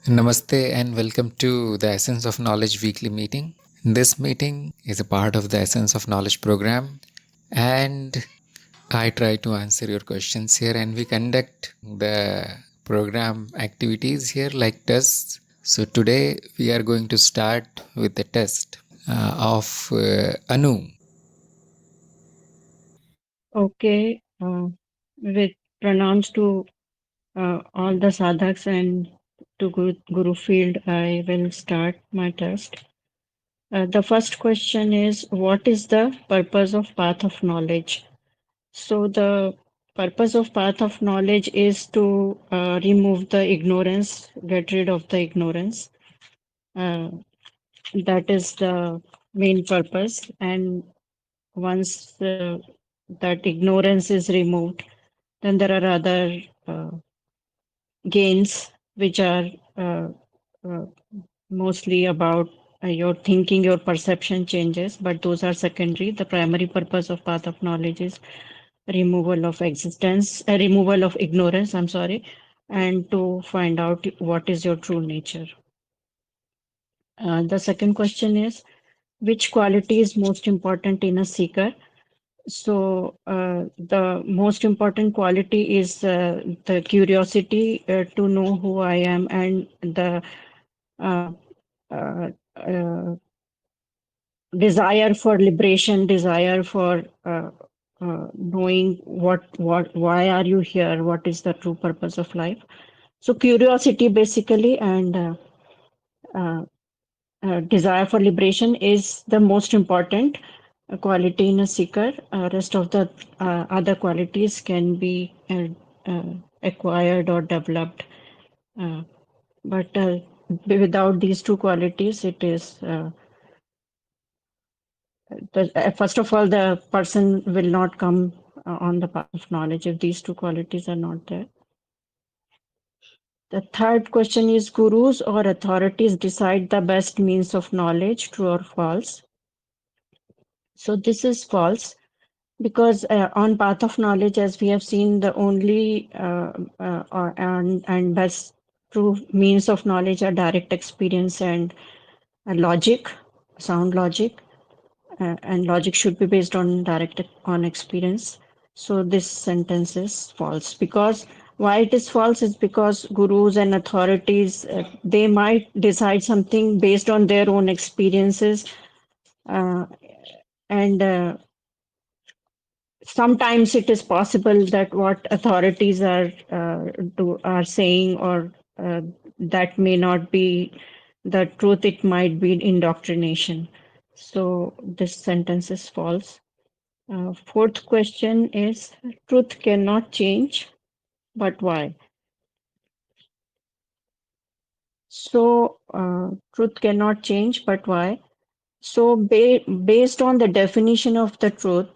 Namaste and welcome to the Essence of Knowledge weekly meeting. This meeting is a part of the Essence of Knowledge program, and I try to answer your questions here, and we conduct the program activities here like tests. So today we are going to start with the test of Anu. Okay, with pranams to all the sadhaks and to Guru Field, I will start my test. The first question is, what is the purpose of path of knowledge? So the purpose of path of knowledge is to remove the ignorance, get rid of the ignorance. Uh, that is the main purpose. And once that ignorance is removed, then there are other gains which are uh, uh, mostly about your thinking, your perception changes, but those are secondary. The primary purpose of path of knowledge is removal of ignorance, I'm sorry, and to find out what is your true nature. The second question is, which quality is most important in a seeker? So, the most important quality is the curiosity to know who I am and the uh, uh, uh, desire for liberation, desire for knowing why are you here, what is the true purpose of life. So, curiosity basically and uh, desire for liberation is the most important quality in a seeker. Rest of the other qualities can be acquired or developed. Uh, but without these two qualities, it is first of all, the person will not come on the path of knowledge if these two qualities are not there. The third question is, gurus or authorities decide the best means of knowledge, true or false? So this is false because on path of knowledge, as we have seen, the only and best true means of knowledge are direct experience and logic, sound logic, and logic should be based on direct on experience. So this sentence is false because why it is false is because gurus and authorities they might decide something based on their own experiences, uh, and sometimes it is possible that what authorities are saying or that may not be the truth. It might be indoctrination. So this sentence is false. Fourth question is, truth cannot change, but why? So truth cannot change, but why? So based on the definition of the truth,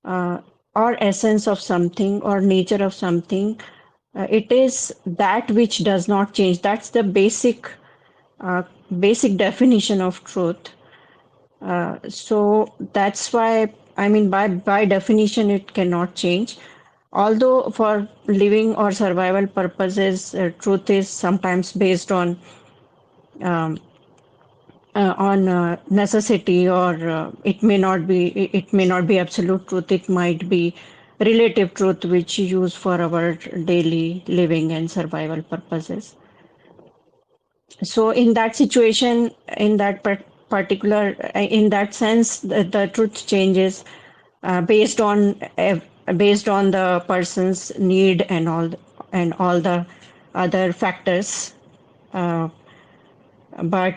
uh, or essence of something or nature of something, it is that which does not change. That's the uh, basic definition of truth. So that's why, I mean, by definition, it cannot change. Although for living or survival purposes, truth is sometimes based um, on necessity, or it may not be absolute truth. It might be relative truth, which you use for our daily living and survival purposes. So in that situation, in that particular, in that sense, the truth changes based on based on the person's need and all the other factors. Uh, but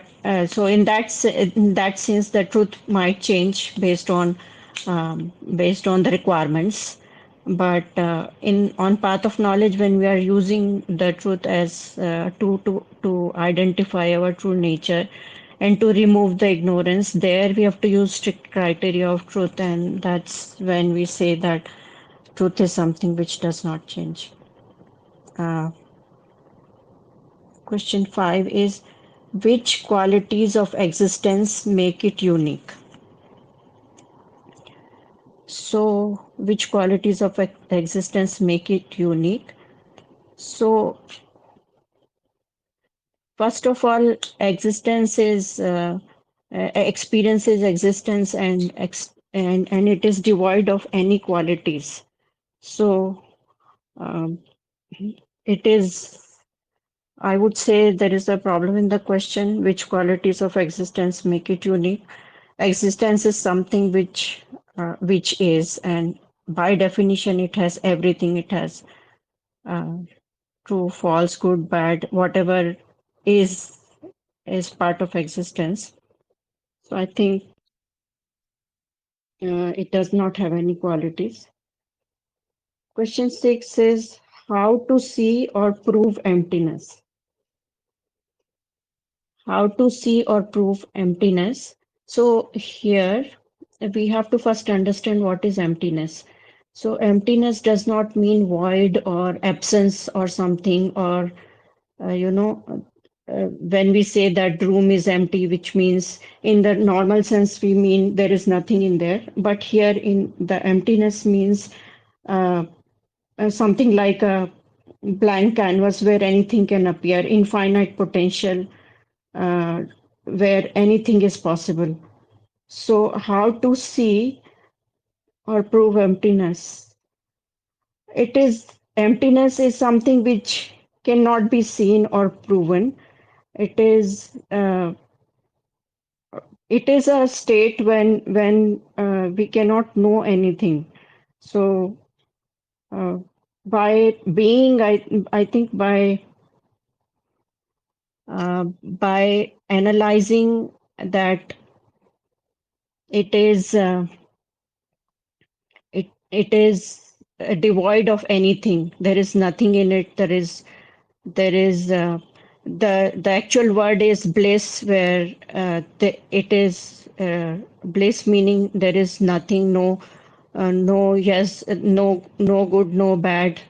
so in that sense, the truth might change based on the requirements. But in on path of knowledge, when we are using the truth as to identify our true nature and to remove the ignorance, there we have to use strict criteria of truth, and that's when we say that truth is something which does not change. Uh, Question 5 is, which qualities of existence make it unique? So, which qualities of existence make it unique? So, First of all, existence is experience is existence, and it is devoid of any qualities. So um, it is. I would say there is a problem in the question: which qualities of existence make it unique? Existence is something which is, and by definition, it has everything. It has uh, true, false, good, bad, whatever is is part of existence. So I think it does not have any qualities. Question 6 is how to see or prove emptiness. How to see or prove emptiness. So here we have to first understand what is emptiness. So emptiness does not mean void or absence or something, or when we say that room is empty, which means in the normal sense we mean there is nothing in there. But here in the emptiness means uh, something like a blank canvas where anything can appear, infinite potential, uh, where anything is possible. So, how to see or prove emptiness? It is emptiness is something which cannot be seen or proven. It is it is a state when we cannot know anything. So, uh, by being, I think by analyzing that it is it is devoid of anything. There is nothing in it. There is the actual word is bliss, where it is bliss meaning there is nothing, no yes, no good, no bad.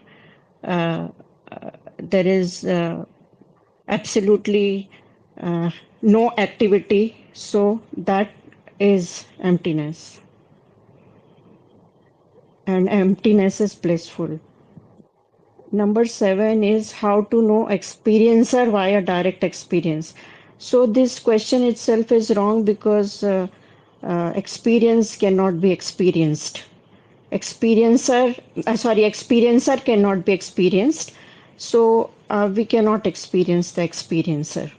Uh, there is absolutely uh, no activity. So that is emptiness, and emptiness is blissful. Number 7 is how to know experiencer via direct experience. So this question itself is wrong because experience cannot be experienced. Experiencer cannot be experienced. So we cannot experience the experiencer.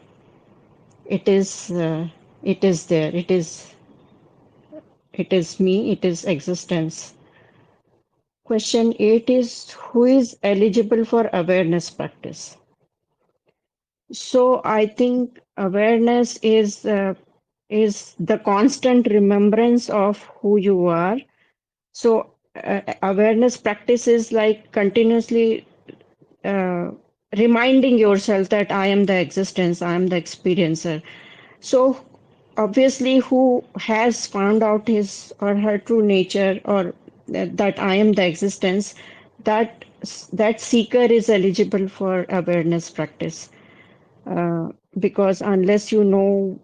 It is there. It is me. It is existence. Question 8 is who is eligible for awareness practice? So I think awareness is the constant remembrance of who you are. So awareness practice is like continuously uh, reminding yourself that I am the existence, I am the experiencer. So obviously, who has found out his or her true nature, or that I am the existence, that that seeker is eligible for awareness practice. Because unless you know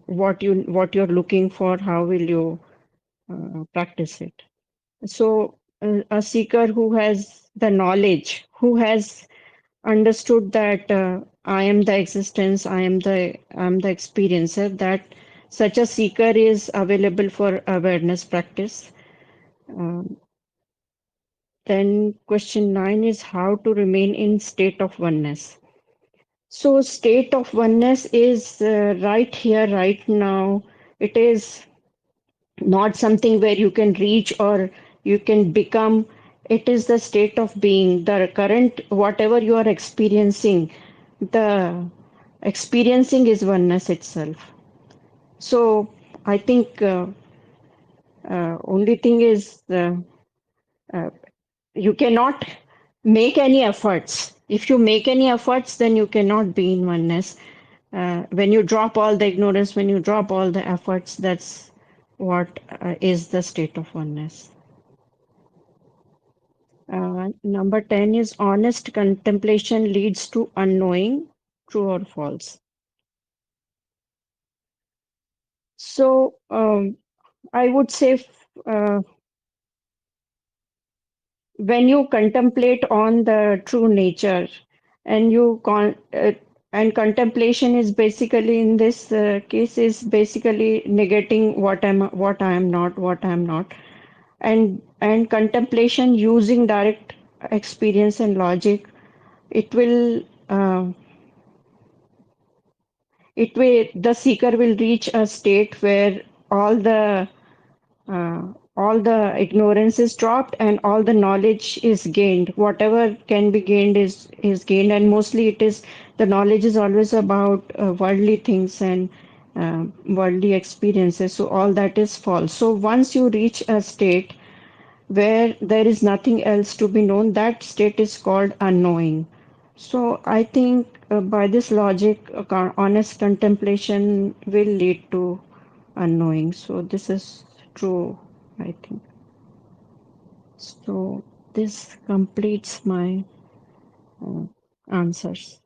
what you're looking for, how will you practice it? So a seeker who has the knowledge, who has understood that I am the existence, I'm the experiencer, that such a seeker is available for awareness practice. Um, then question 9 is how to remain in state of oneness. So state of oneness is right here, right now. It is not something where you can reach or you can become. It is the state of being, the current, whatever you are experiencing, the experiencing is oneness itself. So I think only thing is uh, you cannot make any efforts. If you make any efforts, then you cannot be in oneness. When you drop all the ignorance, when you drop all the efforts, that's what is the state of oneness. Number 10 is honest contemplation leads to unknowing, true or false. So I would say uh, when you contemplate on the true nature and And contemplation is basically in this case is basically negating what I am not, what I am not. And contemplation using direct experience and logic, it will uh, the seeker will reach a state where all the uh, all the ignorance is dropped and all the knowledge is gained. Whatever can be gained is gained, and mostly it is the knowledge is always about worldly things and worldly experiences. So all that is false. So once you reach a state where there is nothing else to be known, that state is called unknowing. So I think by this logic, honest contemplation will lead to unknowing. So this is true, I think. So this completes my uh, answers.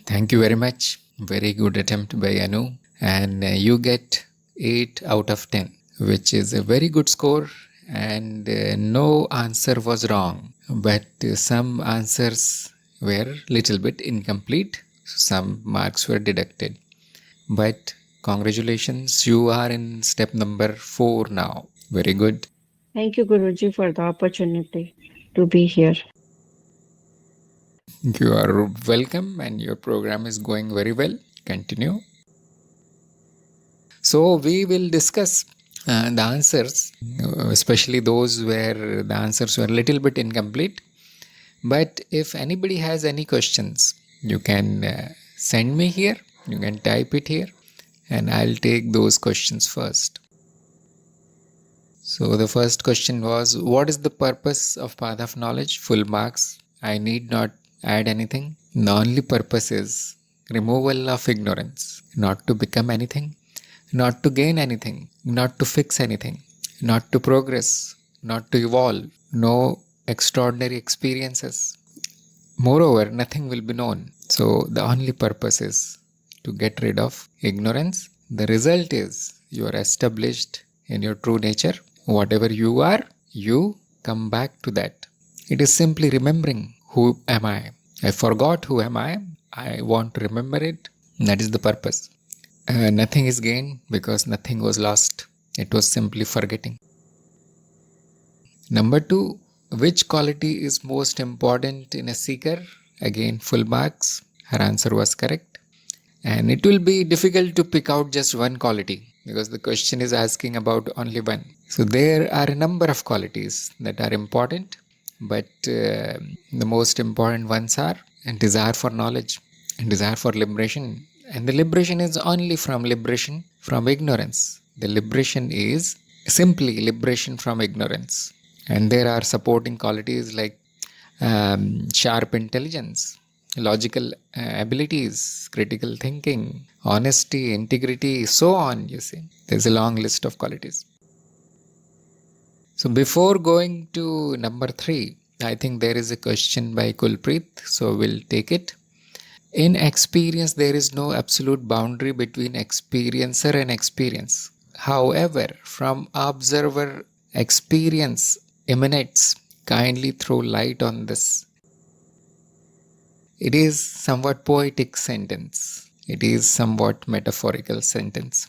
Thank you very much. Very good attempt by Anu. And you get 8 out of 10, which is a very good score. And no answer was wrong. But some answers were little bit incomplete. Some marks were deducted. But congratulations, you are in step number 4 now. Very good. Thank you, Guruji, for the opportunity to be here. You are welcome, and your program is going very well. Continue. So, we will discuss the answers, especially those where the answers were a little bit incomplete. But if anybody has any questions, you can send me here, you can type it here, and I'll take those questions first. So, the first question was, what is the purpose of path of knowledge? Full marks. I need not add anything. The only purpose is removal of ignorance, not to become anything, not to gain anything, not to fix anything, not to progress, not to evolve, no extraordinary experiences. Moreover, nothing will be known. So, the only purpose is to get rid of ignorance. The result is you are established in your true nature. Whatever you are, you come back to that. It is simply remembering who am I. I forgot who am I. I want to remember it. That is the purpose. Nothing is gained because nothing was lost. It was simply forgetting. Number 2, which quality is most important in a seeker? Again, full marks. Her answer was correct. And it will be difficult to pick out just one quality because the question is asking about only one. So there are a number of qualities that are important, but the most important ones are desire for knowledge and desire for liberation. And the liberation is only from liberation from ignorance. The liberation is simply liberation from ignorance. And there are supporting qualities like sharp intelligence, logical abilities, critical thinking, honesty, integrity, so on. You see, there's a long list of qualities. So before going to number 3, I think there is a question by Kulpreet, so we'll take it. In experience, there is no absolute boundary between experiencer and experience. However, from observer, experience emanates. Kindly throw light on this. It is somewhat poetic sentence. It is somewhat metaphorical sentence.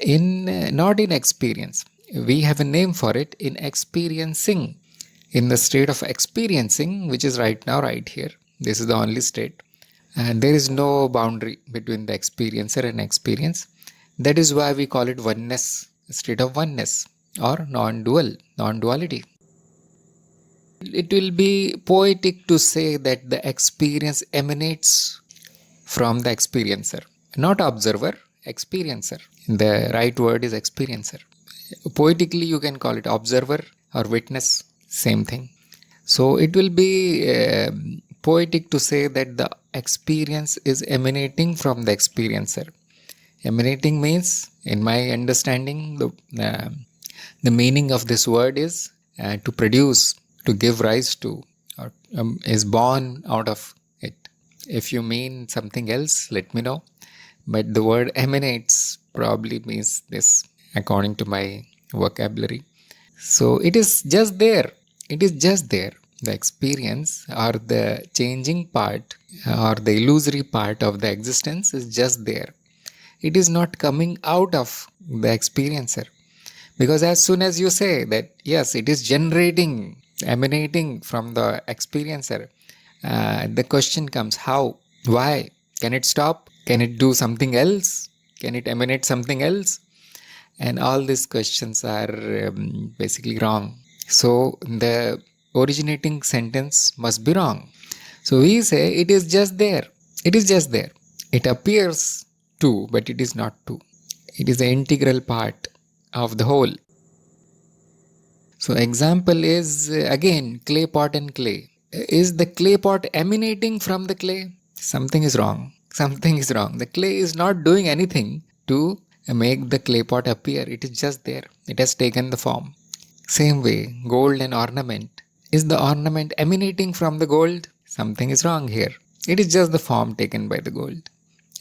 Not in experience. We have a name for it in experiencing. In the state of experiencing, which is right now, right here. This is the only state. And there is no boundary between the experiencer and experience. That is why we call it oneness, a state of oneness or non-duality. It will be poetic to say that the experience emanates from the experiencer, not observer, experiencer. The right word is experiencer. Poetically, you can call it observer or witness, same thing. So it will be poetic to say that the experience is emanating from the experiencer. Emanating means, in my understanding, the meaning of this word is to produce, to give rise to, or is born out of it. If you mean something else, let me know. But the word emanates probably means this, according to my vocabulary. So it is just there. It is just there. The experience or the changing part or the illusory part of the existence is just there. It is not coming out of the experiencer. Because as soon as you say that, yes, it is generating, emanating from the experiencer, the question comes how? Why? Can it stop? Can it do something else? Can it emanate something else? And all these questions are basically wrong. So the originating sentence must be wrong. So we say it is just there. It is just there. It appears two, but it is not two. It is an integral part of the whole. So example is again clay pot and clay. Is the clay pot emanating from the clay? Something is wrong. Something is wrong. The clay is not doing anything to make the clay pot appear. It is just there. It has taken the form. Same way, gold and ornament. Is the ornament emanating from the gold? Something is wrong here. It is just the form taken by the gold.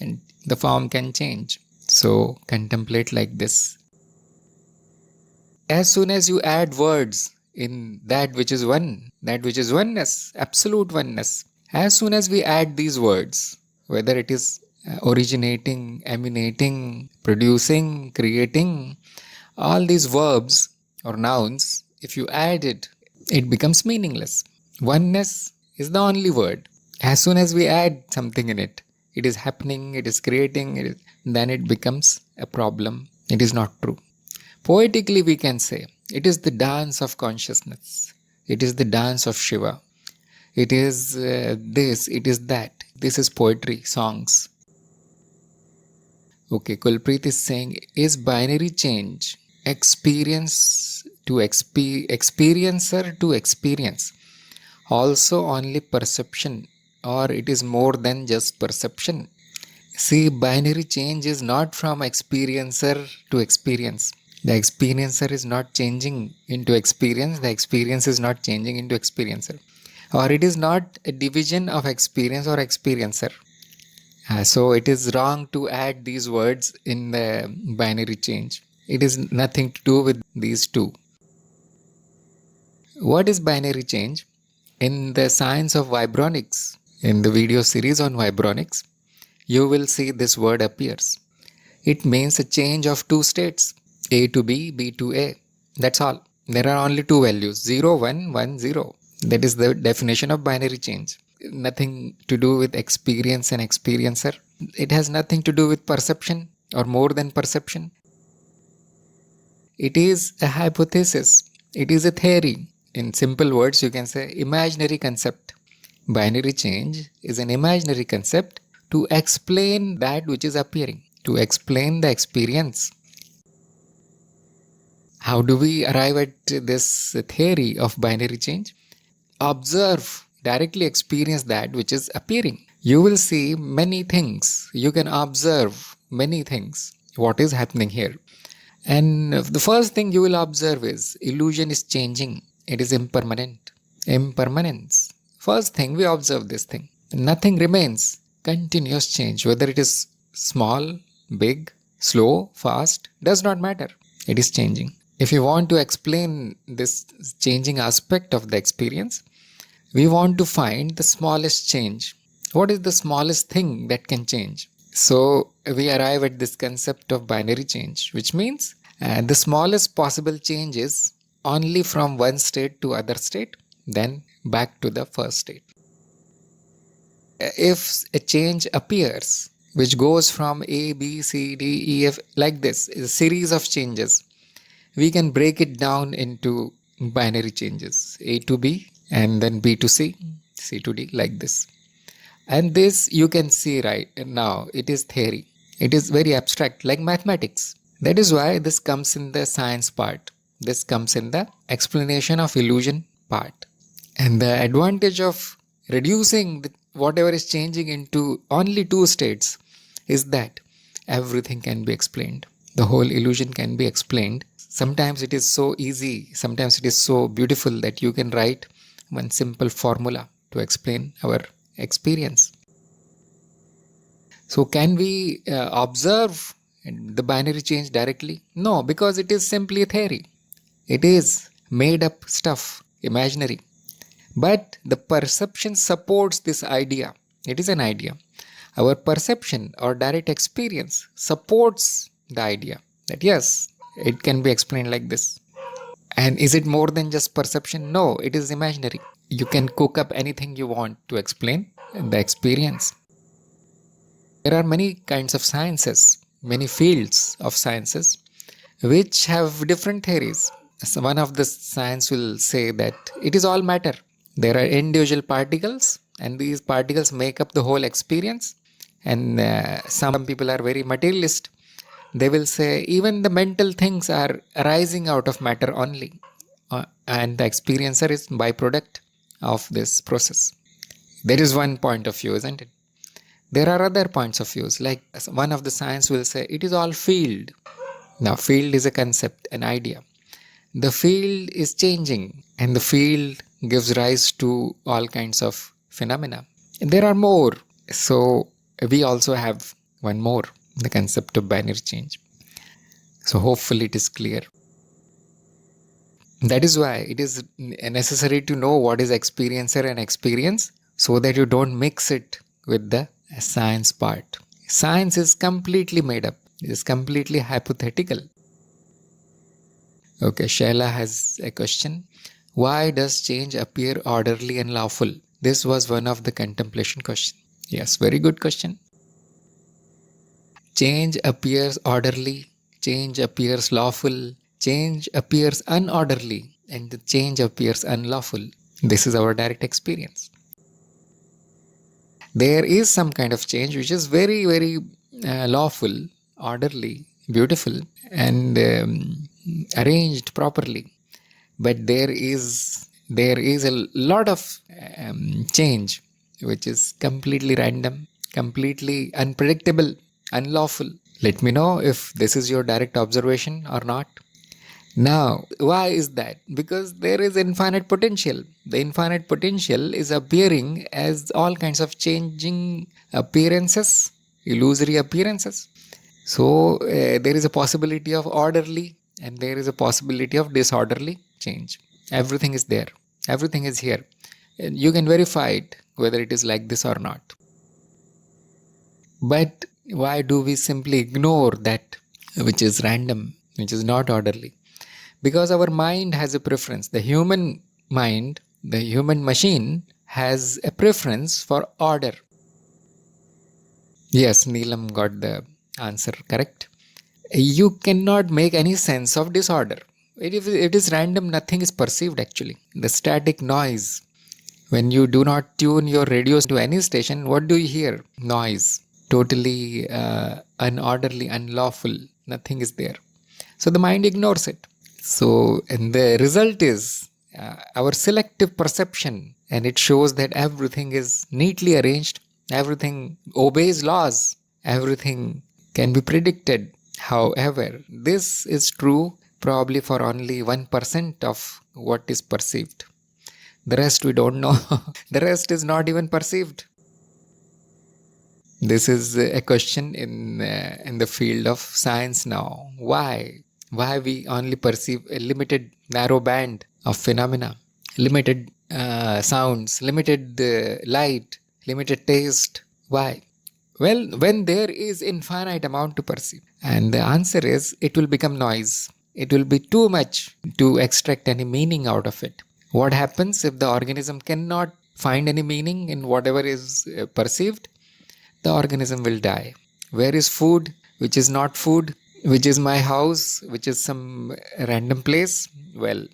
And the form can change. So contemplate like this. As soon as you add words in that which is one, that which is oneness, absolute oneness, as soon as we add these words, whether it is originating, emanating, producing, creating, all these verbs or nouns, if you add it, it becomes meaningless. Oneness is the only word. As soon as we add something in it, it is happening, it is creating, then it becomes a problem. It is not true. Poetically, we can say it is the dance of consciousness. It is the dance of Shiva. It is this, it is that. This is poetry, songs. Okay, Kulpreet is saying, is binary change experience to experiencer to experience also only perception, or it is more than just perception? See, binary change is not from experiencer to experience. The experiencer is not changing into experience. The experience is not changing into experiencer. Or it is not a division of experience or experiencer. So it is wrong to add these words in the binary change. It is nothing to do with these two. What is binary change? In the science of vibronics, in the video series on vibronics, you will see this word appears. It means a change of two states, A to B, B to A. That's all. There are only two values, 0, 1, 1, 0. That is the definition of binary change. Nothing to do with experience and experiencer. It has nothing to do with perception or more than perception. It is a hypothesis. It is a theory. In simple words, you can say imaginary concept. Binary change is an imaginary concept to explain that which is appearing, to explain the experience. How do we arrive at this theory of binary change? Observe, directly experience that which is appearing. You will see many things. You can observe many things. What is happening here? And the first thing you will observe is illusion is changing. It is impermanent. Impermanence. First thing we observe this thing. Nothing remains. Continuous change. Whether it is small, big, slow, fast, does not matter. It is changing. If you want to explain this changing aspect of the experience, we want to find the smallest change. What is the smallest thing that can change? So we arrive at this concept of binary change, which means the smallest possible change is only from one state to other state, then back to the first state. If a change appears, which goes from A, B, C, D, E, F, like this, a series of changes, we can break it down into binary changes, A to B, and then B to C, C to D, like this. And this you can see right now, it is theory. It is very abstract, like mathematics. That is why this comes in the science part. This comes in the explanation of illusion part. And the advantage of reducing whatever is changing into only two states is that everything can be explained. The whole illusion can be explained. Sometimes it is so easy, sometimes it is so beautiful that you can write one simple formula to explain our experience. So can we observe the binary change directly? No, because it is simply a theory. It is made up stuff, imaginary. But the perception supports this idea. It is an idea. Our perception or direct experience supports the idea that yes, it can be explained like this. And is it more than just perception? No, it is imaginary. You can cook up anything you want to explain the experience. There are many kinds of sciences, many fields of sciences which have different theories. So one of the science will say that it is all matter. There are individual particles, and these particles make up the whole experience. And some people are very materialist. They will say even the mental things are arising out of matter only, and the experiencer is byproduct of this process. There is one point of view, isn't it? There are other points of views, like one of the science will say it is all field. Now, field is a concept, an idea. The field is changing, and the field gives rise to all kinds of phenomena. And there are more. So, we also have one more, the concept of binary change. So, hopefully, it is clear. That is why it is necessary to know what is experiencer and experience so that you don't mix it with the science part. Science is completely made up, it is completely hypothetical. Okay, Shaila has a question. Why does change appear orderly and lawful? This was one of the contemplation questions. Yes, very good question. Change appears orderly, change appears lawful, change appears unorderly, and the change appears unlawful. This is our direct experience. There is some kind of change which is very, very lawful, orderly, beautiful, and arranged properly. But there is a lot of change which is completely random, completely unpredictable, unlawful. Let me know if this is your direct observation or not. Now, why is that? Because there is infinite potential. The infinite potential is appearing as all kinds of changing appearances, illusory appearances. So, there is a possibility of orderly and there is a possibility of disorderly change. Everything is there, everything is here. And you can verify it whether it is like this or not. But why do we simply ignore that which is random, which is not orderly? Because our mind has a preference. The human mind, the human machine has a preference for order. Yes, Neelam got the answer correct. You cannot make any sense of disorder. If it is random, nothing is perceived actually. The static noise. When you do not tune your radios to any station, what do you hear? Noise. Totally unorderly, unlawful. Nothing is there. So the mind ignores it. So, and the result is our selective perception, and it shows that everything is neatly arranged, everything obeys laws, everything can be predicted. However, this is true probably for only 1% of what is perceived. The rest we don't know. The rest is not even perceived. This is a question in the field of science now. Why? Why we only perceive a limited narrow band of phenomena, limited sounds, limited light, limited taste? Why? Well, when there is infinite amount to perceive, and the answer is it will become noise. It will be too much to extract any meaning out of it. What happens if the organism cannot find any meaning in whatever is perceived? The organism will die. Where is food, which is not food, which is my house, which is some random place? Well,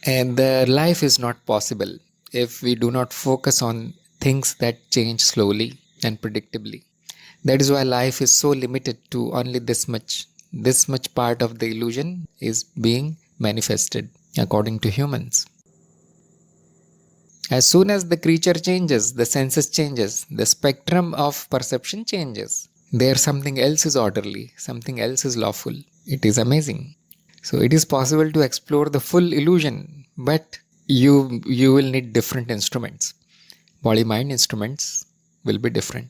and the life is not possible if we do not focus on things that change slowly and predictably. That is why life is so limited to only this much. This much part of the illusion is being manifested according to humans. As soon as the creature changes, the senses changes, the spectrum of perception changes. There something else is orderly, something else is lawful. It is amazing. So it is possible to explore the full illusion, but you will need different instruments. Body-mind instruments will be different.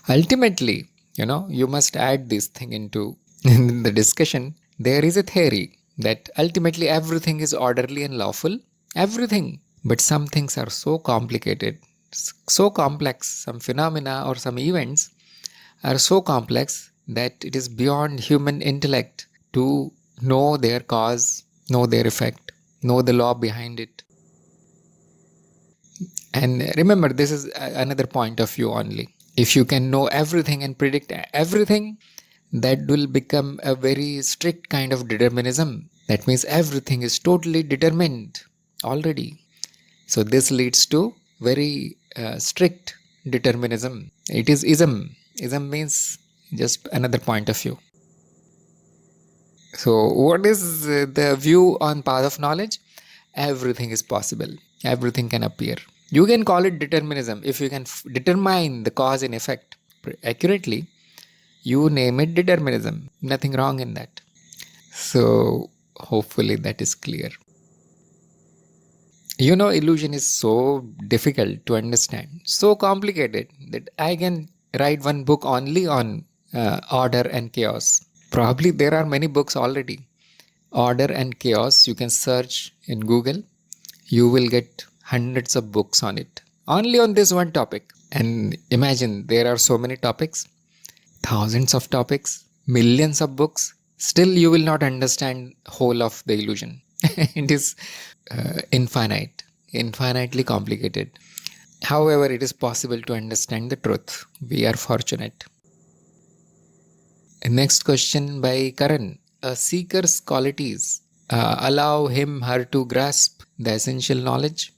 Ultimately, you must add this thing into in the discussion. There is a theory that ultimately everything is orderly and lawful. Everything. But some things are so complicated, so complex, some phenomena or some events are so complex that it is beyond human intellect to know their cause, know their effect, know the law behind it. And remember, this is another point of view only. If you can know everything and predict everything, that will become a very strict kind of determinism. That means everything is totally determined already. So this leads to very strict determinism. It is ism. Ism means just another point of view. So what is the view on path of knowledge? Everything is possible. Everything can appear. You can call it determinism. If you can determine the cause and effect accurately, you name it determinism. Nothing wrong in that. So hopefully that is clear. Illusion is so difficult to understand, so complicated that I can write one book only on order and chaos. Probably there are many books already. Order and chaos, you can search in Google. You will get hundreds of books on it. Only on this one topic. And imagine there are so many topics, thousands of topics, millions of books. Still you will not understand whole of the illusion. It is infinitely complicated. However, it is possible to understand the truth. We are fortunate. Next question by Karan. A seeker's qualities allow her to grasp the essential knowledge.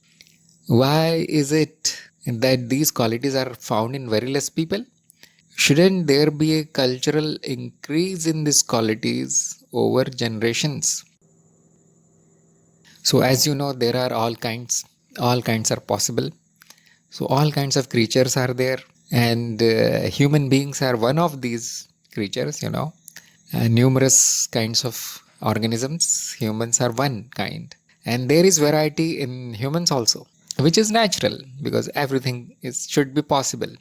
Why is it that these qualities are found in very less people? Shouldn't there be a cultural increase in these qualities over generations? So as you know, there are all kinds are possible. So all kinds of creatures are there, and human beings are one of these creatures, numerous kinds of organisms. Humans are one kind, and there is variety in humans also, which is natural because everything should be possible.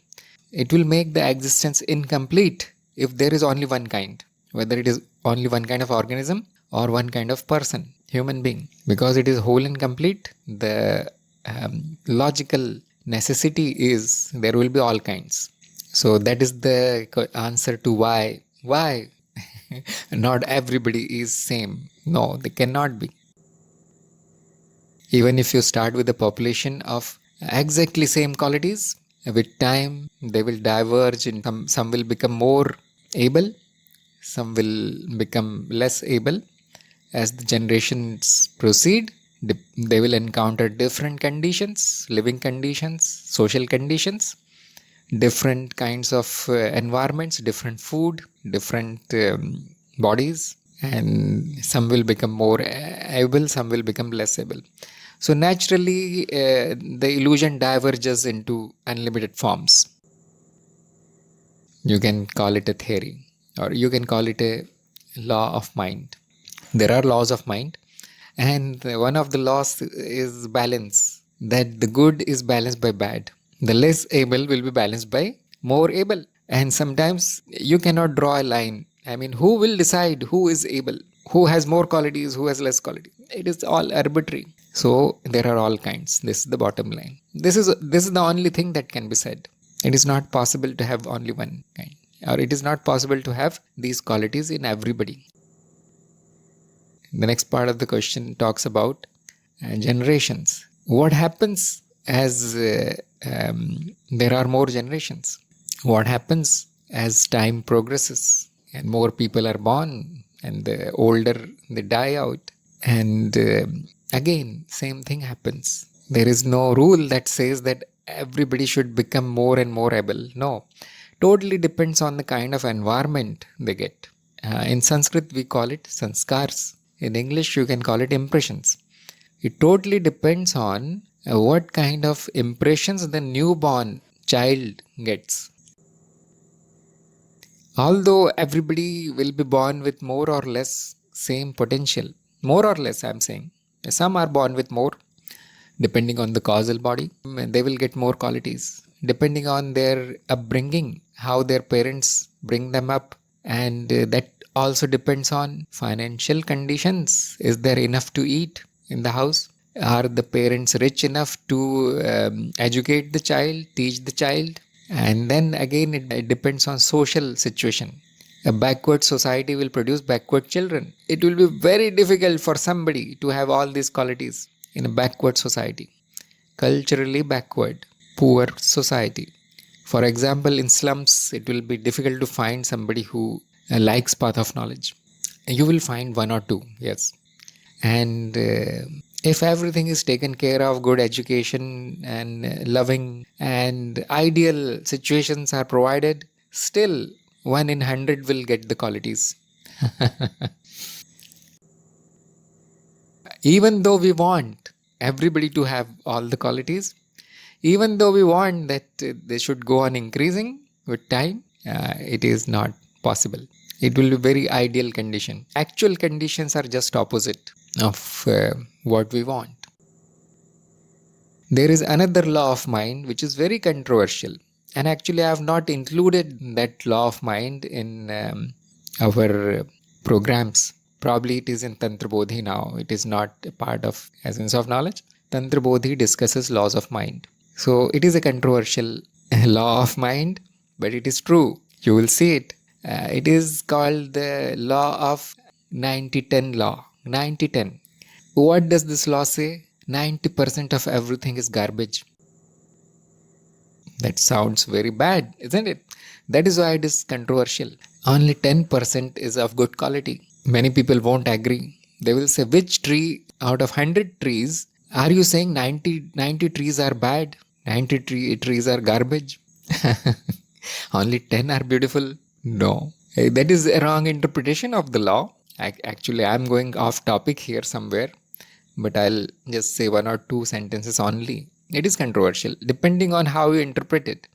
It will make the existence incomplete if there is only one kind, whether it is only one kind of organism or one kind of person, human being. Because it is whole and complete, the logical necessity is there will be all kinds. So that is the answer to why not everybody is same. No, they cannot be. Even if you start with a population of exactly same qualities, with time they will diverge in some will become more able, some will become less able. As the generations proceed, they will encounter different conditions, living conditions, social conditions, different kinds of environments, different food, different bodies, and some will become more able, some will become less able. So naturally, the illusion diverges into unlimited forms. You can call it a theory, or you can call it a law of mind. There are laws of mind, and one of the laws is balance, that the good is balanced by bad. The less able will be balanced by more able. And sometimes you cannot draw a line. I mean, who will decide who is able? Who has more qualities, who has less qualities? It is all arbitrary. So there are all kinds. This is the bottom line. This is the only thing that can be said. It is not possible to have only one kind, or it is not possible to have these qualities in everybody. The next part of the question talks about generations. What happens as there are more generations? What happens as time progresses and more people are born and the older they die out? And again, same thing happens. There is no rule that says that everybody should become more and more able. No, totally depends on the kind of environment they get. In Sanskrit, we call it sanskars. In English, you can call it impressions. It totally depends on what kind of impressions the newborn child gets. Although everybody will be born with more or less same potential, more or less I'm saying, some are born with more, depending on the causal body, they will get more qualities. Depending on their upbringing, how their parents bring them up, and that also depends on financial conditions. Is there enough to eat in the house? Are the parents rich enough to educate the child, teach the child? And then again, it depends on social situation. A backward society will produce backward children. It will be very difficult for somebody to have all these qualities in a backward society, culturally backward, poor society. For example, in slums, it will be difficult to find somebody who likes path of knowledge. You will find one or two, yes. And if everything is taken care of, good education and loving and ideal situations are provided, still 1 in 100 will get the qualities. Even though we want everybody to have all the qualities, even though we want that they should go on increasing with time, it is not possible. It will be very ideal condition. Actual conditions are just opposite of what we want. There is another law of mind which is very controversial, and actually I have not included that law of mind in our programs. Probably it is in Tantra Bodhi now. It is not a part of Essence of Knowledge. Tantra Bodhi discusses laws of mind. So it is a controversial law of mind, but it is true. You will see it. It is called the law of 90-10 law. 90-10. What does this law say? 90% of everything is garbage. That sounds very bad, isn't it? That is why it is controversial. Only 10% is of good quality. Many people won't agree. They will say, which tree out of 100 trees are you saying 90 trees are bad? 90 trees are garbage? Only 10 are beautiful? No. That is a wrong interpretation of the law. Actually, I'm going off topic here somewhere, but I'll just say one or two sentences only. It is controversial, depending on how you interpret it.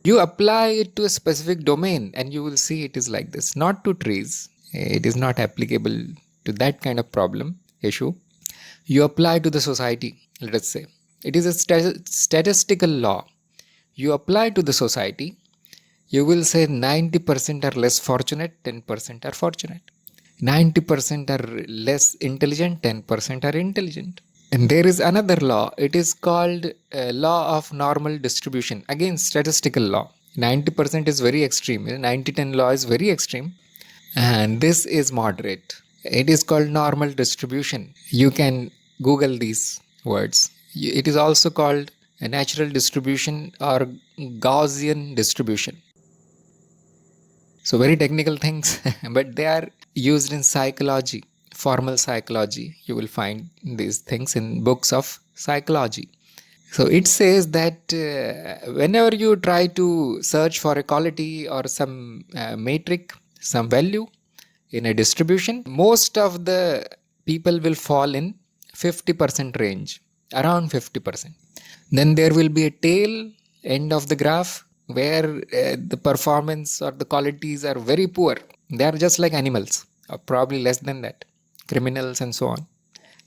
You apply it to a specific domain and you will see it is like this. Not to trees. It is not applicable to that kind of problem, issue. You apply to the society, let us say. It is a statistical law. You apply to the society, you will say 90% are less fortunate, 10% are fortunate. 90% are less intelligent, 10% are intelligent. And there is another law. It is called law of normal distribution. Again, statistical law. 90% is very extreme. 90-10 law is very extreme. And this is moderate. It is called normal distribution. You can Google these words. It is also called a natural distribution or Gaussian distribution. So very technical things, but they are used in psychology, formal psychology. You will find these things in books of psychology. So it says that whenever you try to search for a quality or some metric, some value in a distribution, most of the people will fall in 50% range, around 50%. Then there will be a tail end of the graph where the performance or the qualities are very poor. They are just like animals, or probably less than that, criminals and so on.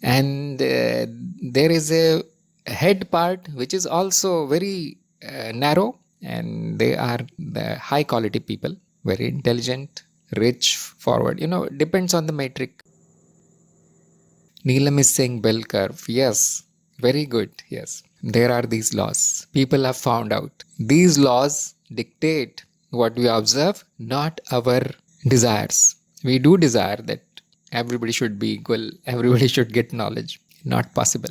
And there is a head part which is also very narrow, and they are the high quality people, very intelligent, rich, forward. Depends on the metric. Neelam is saying bell curve. Yes, very good. Yes, there are these laws. People have found out. These laws dictate what we observe, not our desires. We do desire that everybody should be equal, everybody should get knowledge. Not possible.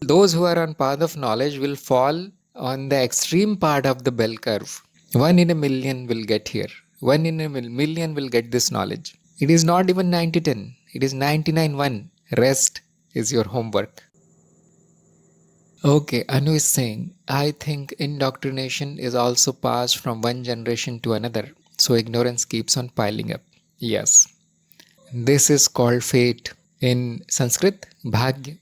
Those who are on path of knowledge will fall on the extreme part of the bell curve. 1 in a million will get here. 1 in a million will get this knowledge. It is not even 90-10. It is 99-1. Rest is your homework. Okay, Anu is saying, I think indoctrination is also passed from one generation to another. So ignorance keeps on piling up. Yes. This is called fate. In Sanskrit, bhagya.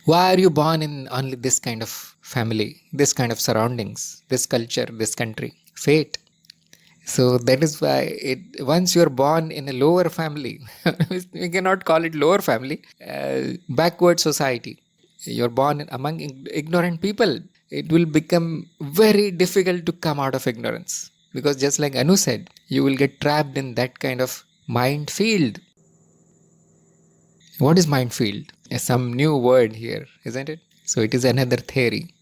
Why are you born in only this kind of family, this kind of surroundings, this culture, this country? Fate. So that is why once you are born in a lower family, we cannot call it lower family, backward society. You are born among ignorant people. It will become very difficult to come out of ignorance. Because just like Anu said, you will get trapped in that kind of mind field. What is mind field? Some new word here, isn't it? So it is another theory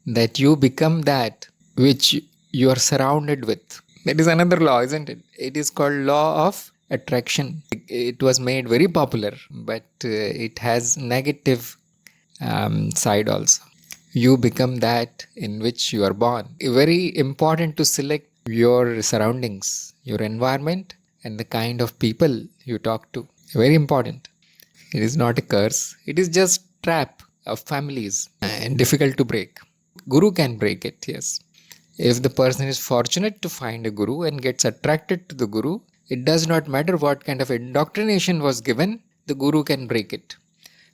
that you become that which you are surrounded with. That is another law, isn't it? It is called law of attraction. It was made very popular, but it has negative side also. You become that in which you are born. Very important to select your surroundings, your environment, and the kind of people you talk to. Very important. It is not a curse. It is just trap of families and difficult to break. Guru can break it, yes. If the person is fortunate to find a guru and gets attracted to the guru, it does not matter what kind of indoctrination was given, the guru can break it.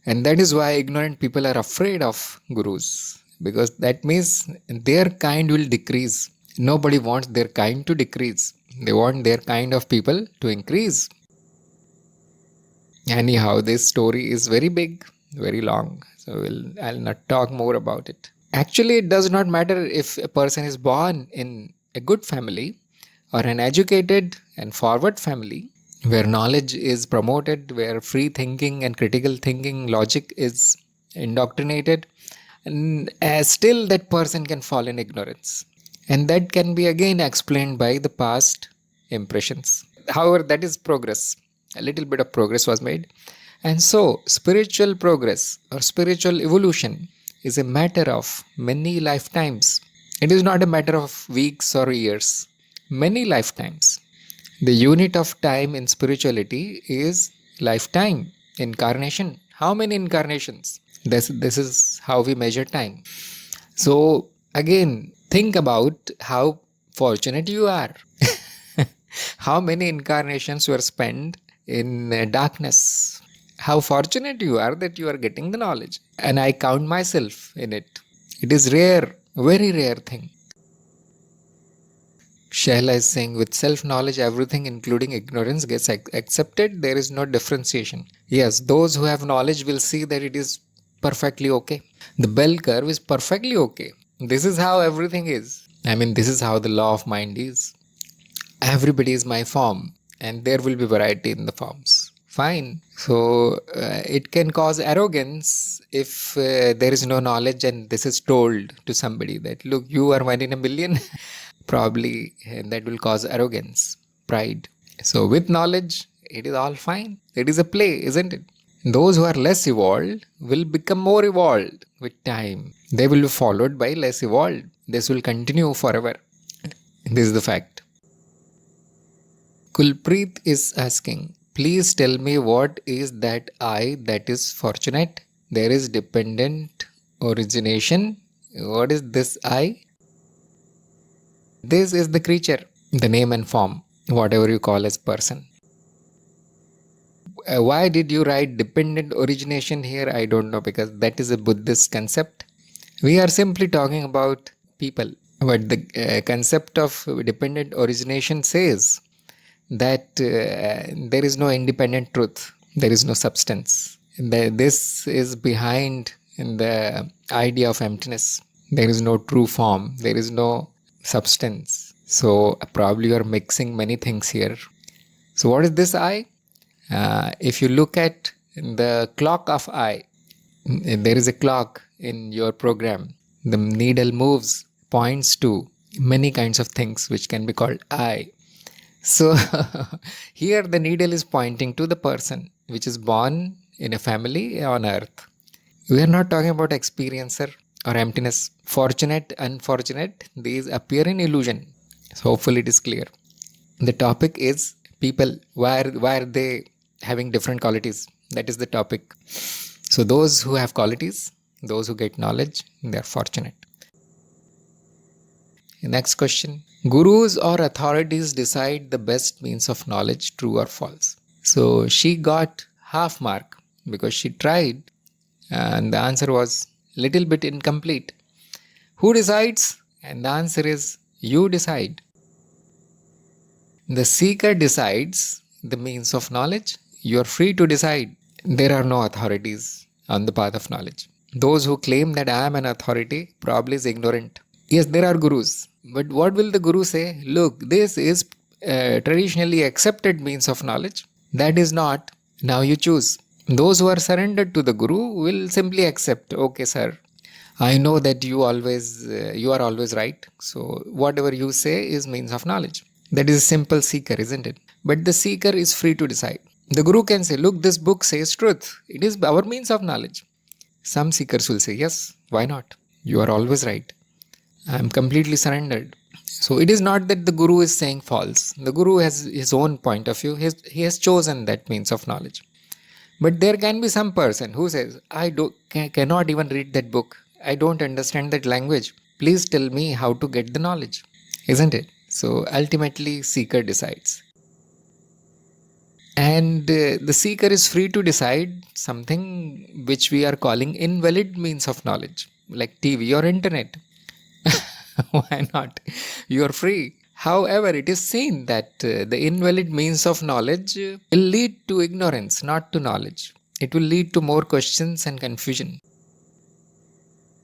And that is why ignorant people are afraid of gurus, because that means their kind will decrease. Nobody wants their kind to decrease. They want their kind of people to increase. Anyhow, this story is very big, very long, so I'll not talk more about it. Actually, it does not matter if a person is born in a good family or an educated and forward family where knowledge is promoted, where free thinking and critical thinking logic is indoctrinated, and still that person can fall in ignorance. And that can be again explained by the past impressions. However, that is progress. A little bit of progress was made. And so, spiritual progress or spiritual evolution is a matter of many lifetimes. It is not a matter of weeks or years, many lifetimes. The unit of time in spirituality is lifetime, incarnation. How many incarnations? This is how we measure time. So, again, think about how fortunate you are. How many incarnations were spent in darkness. How fortunate you are that you are getting the knowledge. And I count myself in it. It is rare, very rare thing. Shahla is saying, with self-knowledge, everything including ignorance gets accepted. There is no differentiation. Yes, those who have knowledge will see that it is perfectly okay. The bell curve is perfectly okay. This is how everything is. This is how the law of mind is. Everybody is my form, and there will be variety in the forms. Fine. So it can cause arrogance if there is no knowledge and this is told to somebody that, look, you are one in a million. Probably that will cause arrogance, pride. So with knowledge, it is all fine. It is a play, isn't it? Those who are less evolved will become more evolved with time. They will be followed by less evolved. This will continue forever. This is the fact. Kulpreet is asking, please tell me what is that I that is fortunate? There is dependent origination. What is this I? This is the creature, the name and form, whatever you call as person. Why did you write dependent origination here? I don't know, because that is a Buddhist concept. We are simply talking about people. But the concept of dependent origination says that there is no independent truth, there is no substance. This is behind the idea of emptiness. There is no true form, there is no substance. So probably you are mixing many things here. So what is this I? If you look at the clock of I, there is a clock in your program. The needle moves, points to many kinds of things which can be called I. So here the needle is pointing to the person which is born in a family on earth. We are not talking about experiencer or emptiness. Fortunate, unfortunate, these appear in illusion. So hopefully it is clear. The topic is people. Why are they having different qualities? That is the topic. So those who have qualities, those who get knowledge, they are fortunate. Next question. Gurus or authorities decide the best means of knowledge, true or false. So she got half mark because she tried and the answer was little bit incomplete. Who decides? And the answer is you decide. The seeker decides the means of knowledge. You are free to decide. There are no authorities on the path of knowledge. Those who claim that I am an authority probably is ignorant. Yes, there are gurus. But what will the guru say? Look, this is traditionally accepted means of knowledge. That is not. Now you choose. Those who are surrendered to the Guru will simply accept, okay, sir, I know that you are always right. So whatever you say is means of knowledge. That is a simple seeker, isn't it? But the seeker is free to decide. The Guru can say, look, this book says truth. It is our means of knowledge. Some seekers will say, yes, why not? You are always right. I am completely surrendered. So it is not that the Guru is saying false. The Guru has his own point of view. He has chosen that means of knowledge. But there can be some person who says, cannot even read that book. I don't understand that language. Please tell me how to get the knowledge. Isn't it? So ultimately, seeker decides. And the seeker is free to decide something which we are calling invalid means of knowledge, like TV or internet. Why not? You are free. However, it is seen that the invalid means of knowledge will lead to ignorance, not to knowledge. It will lead to more questions and confusion.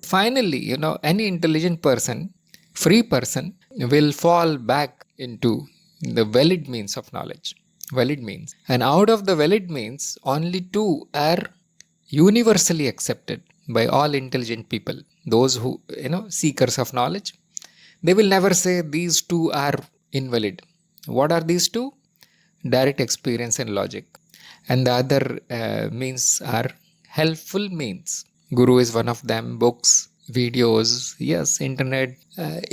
Finally, any intelligent person, free person, will fall back into the valid means of knowledge. Valid means. And out of the valid means, only two are universally accepted by all intelligent people. Those who, seekers of knowledge, they will never say these two are invalid. What are these two? Direct experience and logic. And the other means are helpful means. Guru is one of them, books, videos, yes, internet.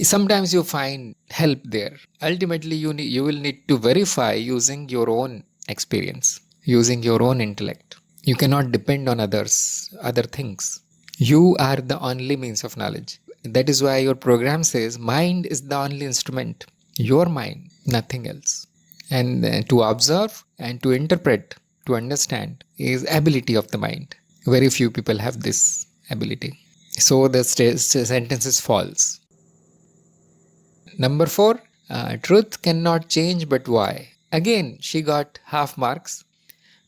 Sometimes you find help there. Ultimately, you will need to verify using your own experience, using your own intellect. You cannot depend on other things. You are the only means of knowledge. That is why your program says mind is the only instrument. Your mind, nothing else. And to observe and to interpret, to understand is ability of the mind. Very few people have this ability. So the sentence is false. Number 4, truth cannot change, but why? Again, she got half marks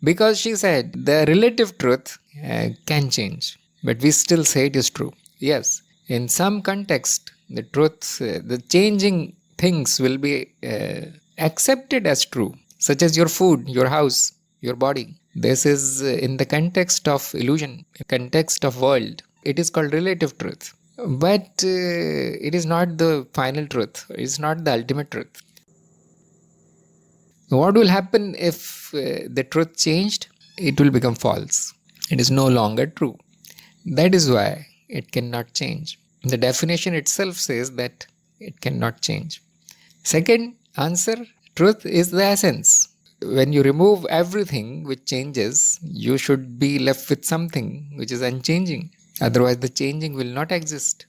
because she said the relative truth can change, but we still say it is true. Yes, in some context, the truth, the changing things will be accepted as true, such as your food, your house, your body. This is in the context of illusion, context of world. It is called relative truth. But it is not the final truth. It is not the ultimate truth. What will happen if the truth changed? It will become false. It is no longer true. That is why it cannot change. The definition itself says that it cannot change. Second answer, truth is the essence. When you remove everything which changes, you should be left with something which is unchanging. Otherwise, the changing will not exist.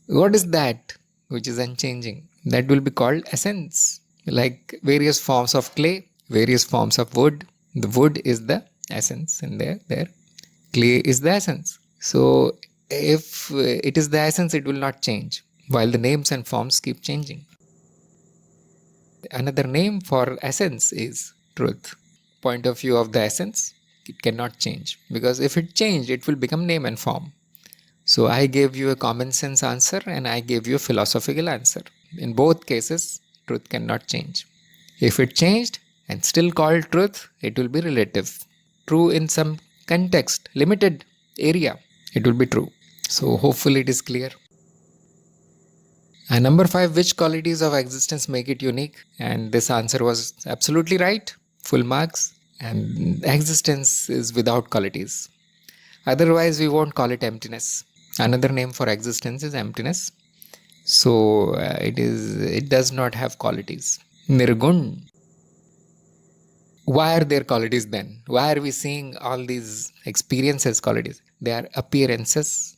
What is that which is unchanging? That will be called essence. Like various forms of clay, various forms of wood. The wood is the essence, and there. Clay is the essence. So, if it is the essence, it will not change, while the names and forms keep changing. Another name for essence is truth. Point of view of the essence, it cannot change, because if it changed, it will become name and form. So I gave you a common sense answer and I gave you a philosophical answer. In both cases, truth cannot change. If it changed and still called truth, it will be relative. True in some context, limited area, it will be true. So hopefully it is clear. And number 5, which qualities of existence make it unique? And this answer was absolutely right. Full marks. And existence is without qualities. Otherwise, we won't call it emptiness. Another name for existence is emptiness. So it does not have qualities. Nirgun. Why are there qualities then? Why are we seeing all these experiences qualities? They are appearances.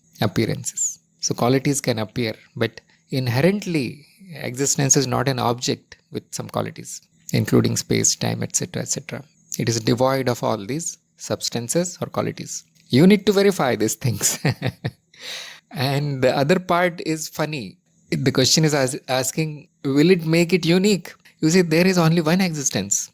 So qualities can appear, but inherently existence is not an object with some qualities, including space, time, etc., etc. It is devoid of all these substances or qualities. You need to verify these things. And the other part is funny. The question is asking, will it make it unique? You see, there is only one existence.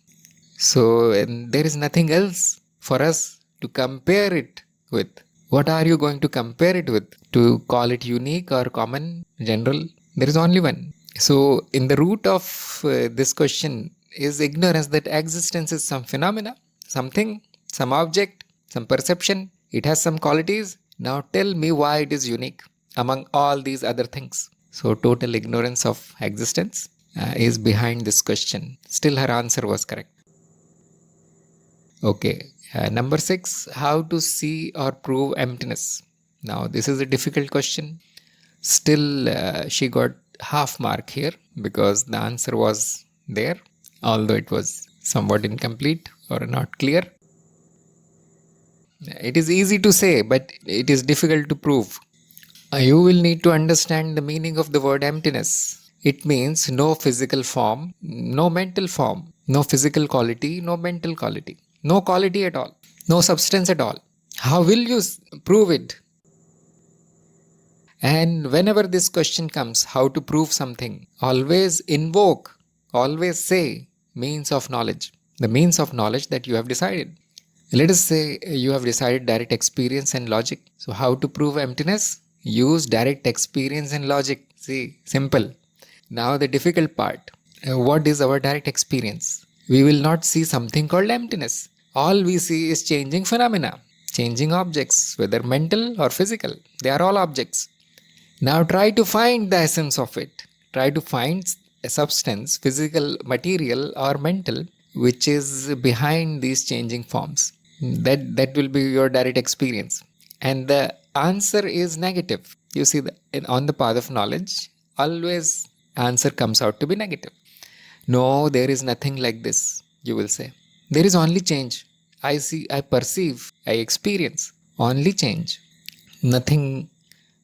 So there is nothing else for us to compare it with. What are you going to compare it with? To call it unique or common, general? There is only one. So in the root of this question is ignorance that existence is some phenomena, something, some object, some perception, it has some qualities. Now tell me why it is unique among all these other things. So total ignorance of existence is behind this question. Still her answer was correct. Okay, number 6, how to see or prove emptiness. Now this is a difficult question. Still she got half mark here because the answer was there, although it was somewhat incomplete or not clear. It is easy to say, but it is difficult to prove. You will need to understand the meaning of the word emptiness. It means no physical form, no mental form, no physical quality, no mental quality, no quality at all, no substance at all. How will you prove it? And whenever this question comes, how to prove something, always invoke, always say means of knowledge, the means of knowledge that you have decided. Let us say you have decided direct experience and logic. So how to prove emptiness? Use direct experience and logic. See, simple. Now the difficult part. What is our direct experience? We will not see something called emptiness. All we see is changing phenomena, changing objects, whether mental or physical. They are all objects. Now try to find the essence of it. Try to find a substance, physical, material, or mental, which is behind these changing forms. That will be your direct experience. And the answer is negative. You see, on the path of knowledge, always answer comes out to be negative. No, there is nothing like this, you will say. There is only change. I see, I perceive, I experience. Only change. Nothing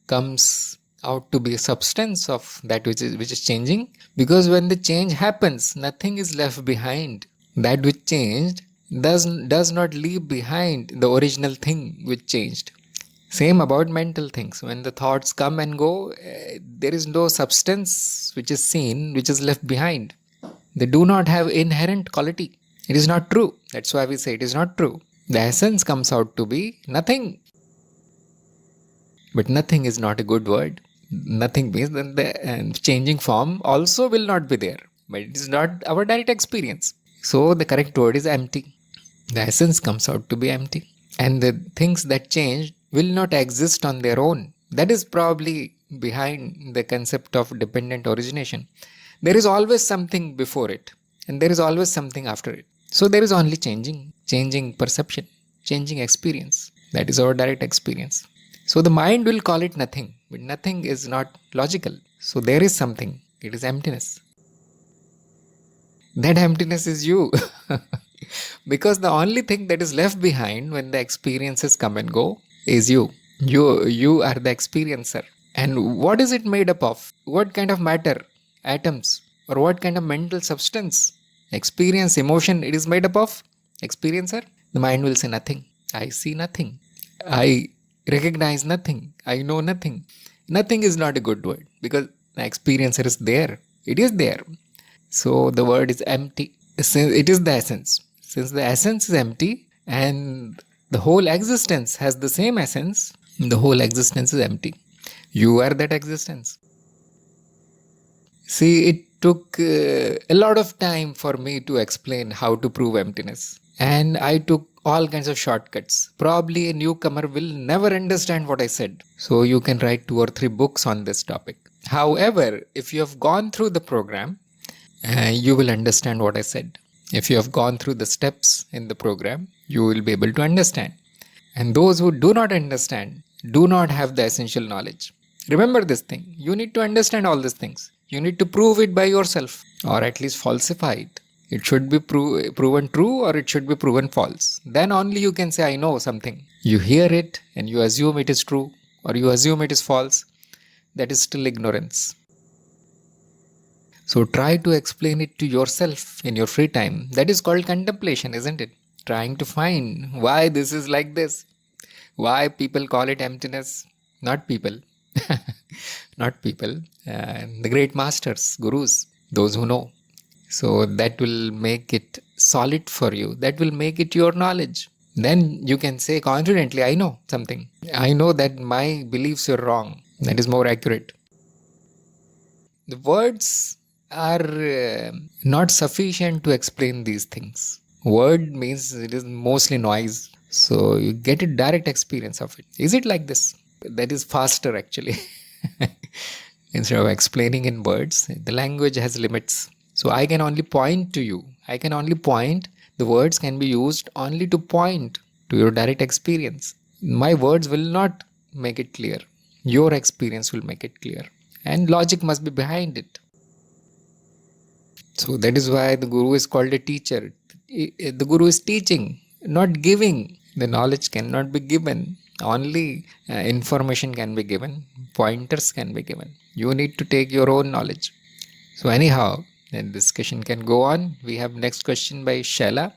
comes out to be a substance of that which is changing, because when the change happens, nothing is left behind. That which changed does not leave behind the original thing which changed. Same about mental things. When the thoughts come and go, there is no substance which is seen, which is left behind. They do not have inherent quality. It is not true. That's why we say it is not true. The essence comes out to be nothing. But nothing is not a good word. Nothing means then the changing form also will not be there. But it is not our direct experience. So the correct word is empty. The essence comes out to be empty. And the things that change will not exist on their own. That is probably behind the concept of dependent origination. There is always something before it, and there is always something after it. So there is only changing perception, changing experience. That is our direct experience. So the mind will call it nothing, but nothing is not logical. So there is something. It is emptiness. That emptiness is you. Because the only thing that is left behind when the experiences come and go is you. You are the experiencer. And what is it made up of? What kind of matter, atoms, or what kind of mental substance, experience, emotion it is made up of? Experiencer? The mind will say nothing. I see nothing. I recognize nothing. I know nothing. Nothing is not a good word because the experiencer is there. It is there. So the word is empty. It is the essence. Since the essence is empty and the whole existence has the same essence, the whole existence is empty. You are that existence. See, it took a lot of time for me to explain how to prove emptiness. And I took all kinds of shortcuts. Probably a newcomer will never understand what I said. So you can write 2 or 3 books on this topic. However, if you have gone through the program, you will understand what I said. If you have gone through the steps in the program, you will be able to understand. And those who do not understand do not have the essential knowledge. Remember this thing. You need to understand all these things. You need to prove it by yourself, or at least falsify it. It should be proven true, or it should be proven false. Then only you can say, I know something. You hear it and you assume it is true, or you assume it is false. That is still ignorance. So try to explain it to yourself in your free time. That is called contemplation, isn't it? Trying to find why this is like this. Why people call it emptiness. Not people. Not people. The great masters, gurus, those who know. So that will make it solid for you. That will make it your knowledge. Then you can say confidently, I know something. I know that my beliefs are wrong. That is more accurate. The words are not sufficient to explain these things. Word means it is mostly noise. So you get a direct experience of it. Is it like this? That is faster actually. Instead of explaining in words, the language has limits. So I can only point to you. I can only point. The words can be used only to point to your direct experience. My words will not make it clear. Your experience will make it clear. And logic must be behind it. So that is why the Guru is called a teacher. The Guru is teaching, not giving. The knowledge cannot be given. Only information can be given. Pointers can be given. You need to take your own knowledge. So anyhow, the discussion can go on. We have next question by Shaila.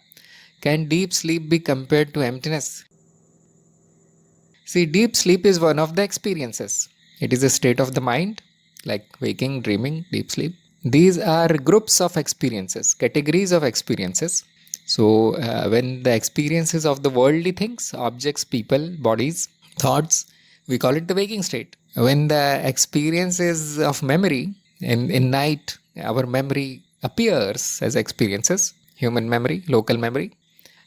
Can deep sleep be compared to emptiness? See, deep sleep is one of the experiences. It is a state of the mind, like waking, dreaming, deep sleep. These are groups of experiences, categories of experiences. So, when the experiences of the worldly things, objects, people, bodies, thoughts, we call it the waking state. When the experiences of memory, in night, our memory appears as experiences, human memory, local memory,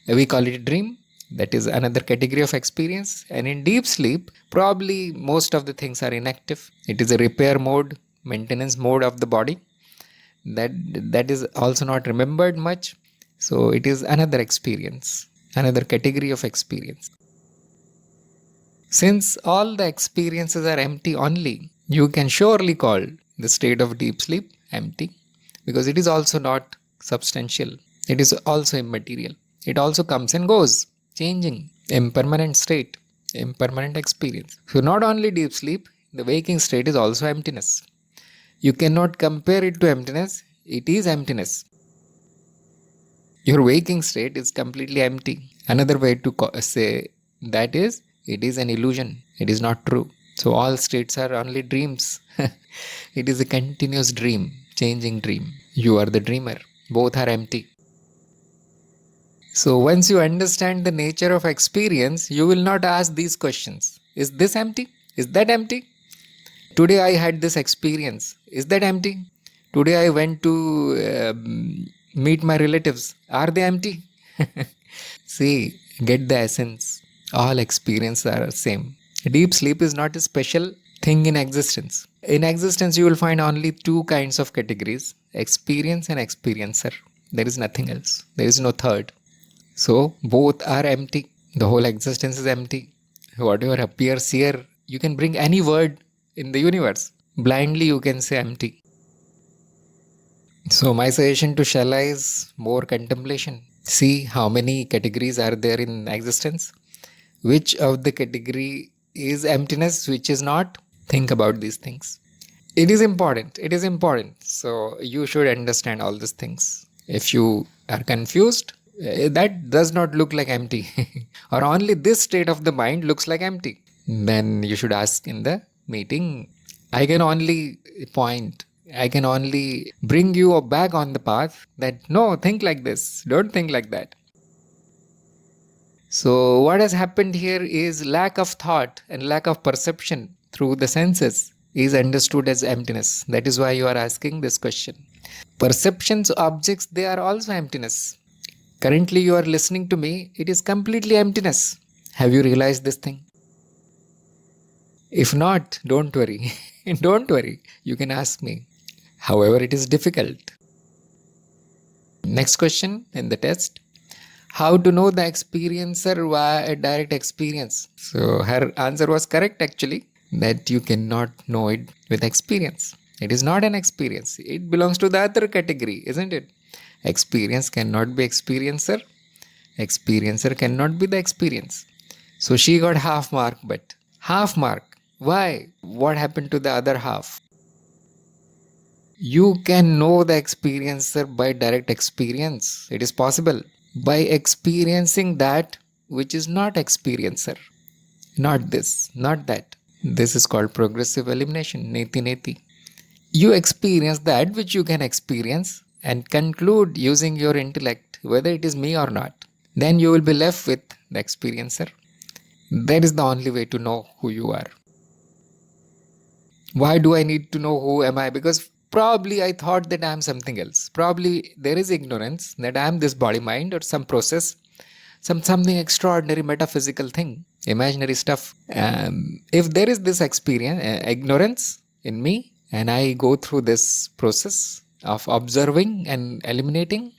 we call it a dream. That is another category of experience. And in deep sleep, probably most of the things are inactive. It is a repair mode, maintenance mode of the body. That is also not remembered much. So it is another experience, another category of experience. Since all the experiences are empty only, you can surely call the state of deep sleep empty, because it is also not substantial. It is also immaterial. It also comes and goes, changing, impermanent state, impermanent experience. So not only deep sleep, the waking state is also emptiness. You cannot compare it to emptiness. It is emptiness. Your waking state is completely empty. Another way to say that is, it is an illusion. It is not true. So all states are only dreams. It is a continuous dream, changing dream. You are the dreamer. Both are empty. So once you understand the nature of experience, you will not ask these questions. Is this empty? Is that empty? Today I had this experience. Is that empty? Today I went to meet my relatives. Are they empty? See, get the essence. All experiences are same. Deep sleep is not a special thing in existence. In existence, you will find only two kinds of categories: experience and experiencer. There is nothing else. There is no third. So both are empty. The whole existence is empty. Whatever appears here, you can bring any word in the universe. Blindly, you can say empty. So my suggestion to Shala is more contemplation. See how many categories are there in existence. Which of the category is emptiness, which is not? Think about these things. It is important. It is important. So you should understand all these things. If you are confused, that does not look like empty. Or only this state of the mind looks like empty. Then you should ask in the meeting. I can only point. I can only bring you back on the path that no, think like this. Don't think like that. So what has happened here is lack of thought and lack of perception through the senses is understood as emptiness. That is why you are asking this question. Perceptions, objects, they are also emptiness. Currently you are listening to me, it is completely emptiness. Have you realized this thing? If not, don't worry. Don't worry. You can ask me. However, it is difficult. Next question in the test. How to know the experiencer via a direct experience? So her answer was correct actually, that you cannot know it with experience. It is not an experience. It belongs to the other category, isn't it? Experience cannot be experiencer. Experiencer cannot be the experience. So she got half mark, but half mark. Why? What happened to the other half? You can know the experiencer by direct experience. It is possible. By experiencing that which is not experiencer. Not this, not that. This is called progressive elimination, neti neti. You experience that which you can experience and conclude using your intellect whether it is me or not. Then you will be left with the experiencer. That is the only way to know who you are. Why do I need to know who am I? Because probably I thought that I am something else. Probably there is ignorance that I am this body mind or some process, something extraordinary, metaphysical thing, imaginary stuff. If there is this experience, ignorance in me, and I go through this process of observing and eliminating,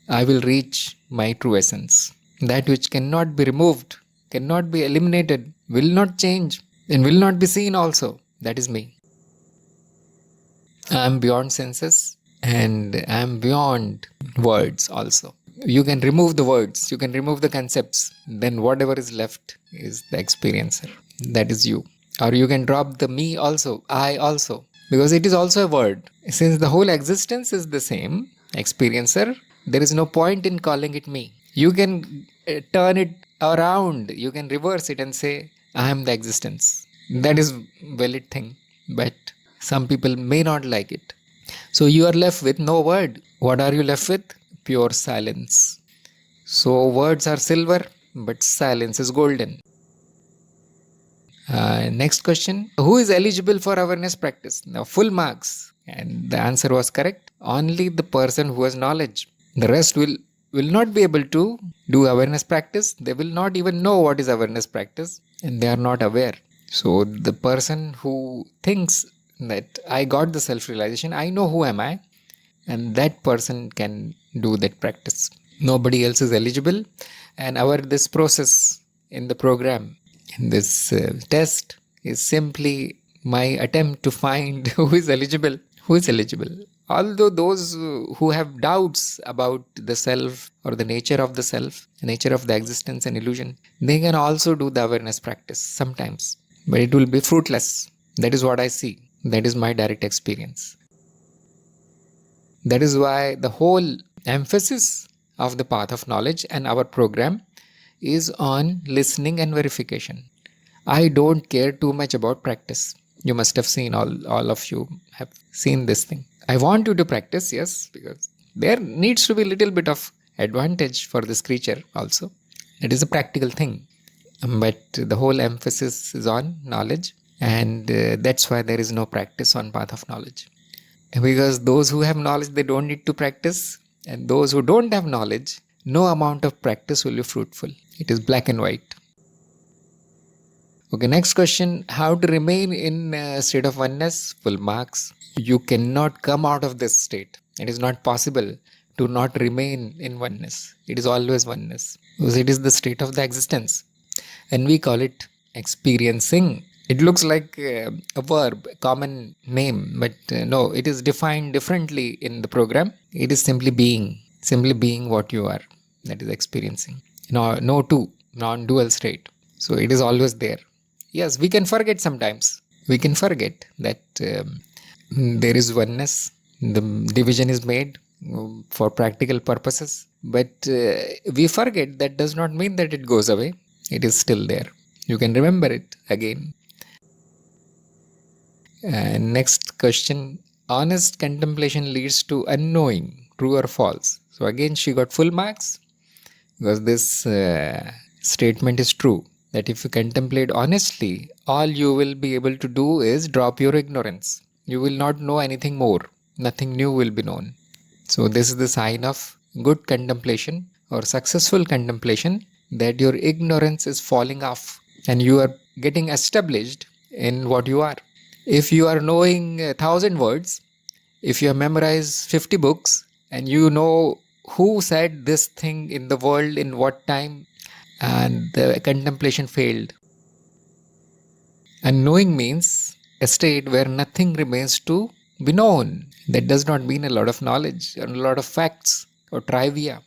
I will reach my true essence. That which cannot be removed, cannot be eliminated, will not change, and will not be seen also. That is me. I am beyond senses, and I am beyond words also. You can remove the words, you can remove the concepts, then whatever is left is the experiencer. That is you. Or you can drop the me also, I also, because it is also a word. Since the whole existence is the same, experiencer, there is no point in calling it me. You can turn it around, you can reverse it and say, I am the existence. That is valid thing, but some people may not like it. So you are left with no word. What are you left with? Pure silence. So words are silver, but silence is golden. Next question. Who is eligible for awareness practice? Now, full marks. And the answer was correct. Only the person who has knowledge. The rest will not be able to do awareness practice. They will not even know what is awareness practice, and they are not aware. So the person who thinks that I got the self-realization, I know who am I, and that person can do that practice. Nobody else is eligible. And this process in the program, in this test, is simply my attempt to find who is eligible. Although those who have doubts about the self or the nature of the self, the nature of the existence and illusion, they can also do the awareness practice sometimes, but it will be fruitless. That is what I see. That is my direct experience. That is why the whole emphasis of the path of knowledge and our program is on listening and verification. I don't care too much about practice. You must have seen, all of you have seen this thing. I want you to practice, yes, because there needs to be a little bit of advantage for this creature also. It is a practical thing. But the whole emphasis is on knowledge, and that's why there is no practice on path of knowledge. Because those who have knowledge, they don't need to practice, and those who don't have knowledge, no amount of practice will be fruitful. It is black and white. Okay, next question. How to remain in a state of oneness? Full marks. You cannot come out of this state. It is not possible to not remain in oneness. It is always oneness, because it is the state of the existence. And we call it experiencing. It looks like a verb, a common name, but no, it is defined differently in the program. It is simply being what you are. That is experiencing. No two, non-dual state. So it is always there. Yes, we can forget sometimes. We can forget that there is oneness. The division is made for practical purposes. But we forget. That does not mean that it goes away. It is still there. You can remember it again. Next question. Honest contemplation leads to unknowing, true or false. So again, she got full marks, because this statement is true. That if you contemplate honestly, all you will be able to do is drop your ignorance. You will not know anything more. Nothing new will be known. So this is the sign of good contemplation or successful contemplation, that your ignorance is falling off and you are getting established in what you are. If you are knowing 1,000 words, if you have memorized 50 books, and you know who said this thing in the world in what time, and the contemplation failed. And knowing means a state where nothing remains to be known. That does not mean a lot of knowledge or a lot of facts or trivia.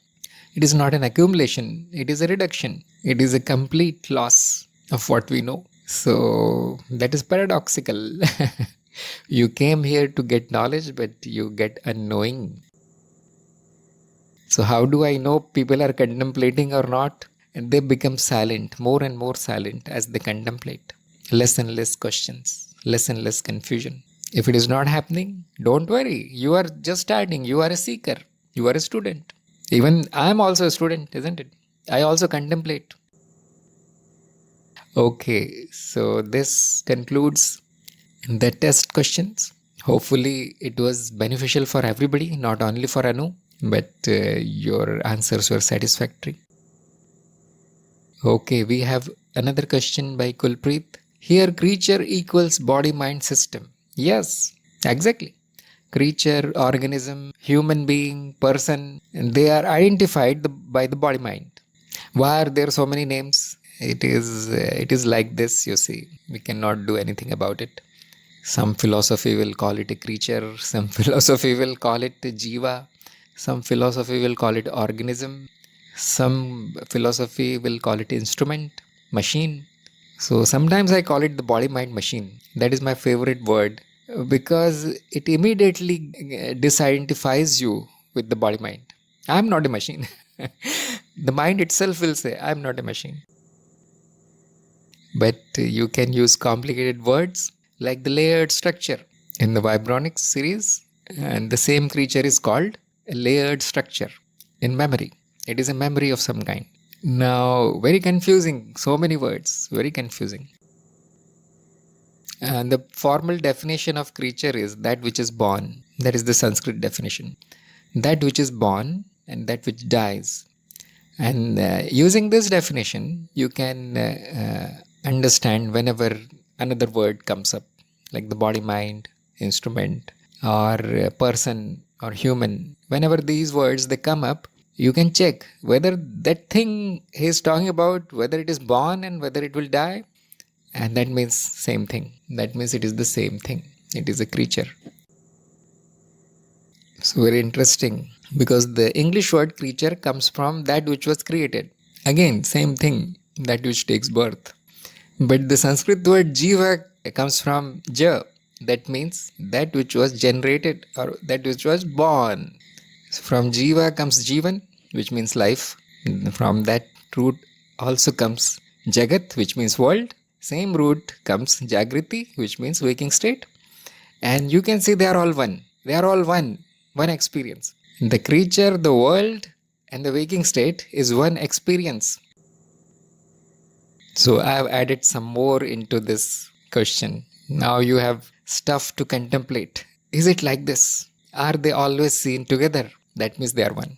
It is not an accumulation. It is a reduction. It is a complete loss of what we know. So that is paradoxical. You came here to get knowledge, but you get unknowing. So how do I know people are contemplating or not? And they become silent, more and more silent as they contemplate. Less and less questions, less and less confusion. If it is not happening, don't worry. You are just starting. You are a seeker. You are a student. Even I am also a student, isn't it? I also contemplate. Okay, so this concludes the test questions. Hopefully it was beneficial for everybody, not only for Anu, but your answers were satisfactory. Okay, we have another question by Kulpreet. Here, creature equals body mind system. Yes, exactly. Creature, organism, human being, person, they are identified by the body mind. Why are there so many names? It is like this, you see. We cannot do anything about it. Some philosophy will call it a creature, some philosophy will call it jiva, some philosophy will call it organism, some philosophy will call it instrument, machine. So sometimes I call it the body mind machine. That is my favorite word because it immediately disidentifies you with the body mind. I'm not a machine. The mind itself will say, I'm not a machine. But you can use complicated words like the layered structure in the Vibronics series, and the same creature is called a layered structure in memory. It is a memory of some kind. Now, very confusing, so many words, very confusing. And the formal definition of creature is that which is born. That is the Sanskrit definition. That which is born and that which dies. And using this definition, you can understand whenever another word comes up, like the body, mind, instrument, or person, or human. Whenever these words they come up, you can check whether that thing he is talking about, whether it is born and whether it will die, and that means same thing. That means it is the same thing. It is a creature. So very interesting because the English word creature comes from that which was created. Again, same thing, that which takes birth. But the Sanskrit word jiva comes from ja. That means that which was generated or that which was born. So from jiva comes jivan, which means life. From that root also comes jagat, which means world. Same root comes jagriti, which means waking state. And you can see they are all one. They are all one experience. The creature, the world, and the waking state is one experience. So I have added some more into this question. Now you have stuff to contemplate. Is it like this? Are they always seen together? That means they are one.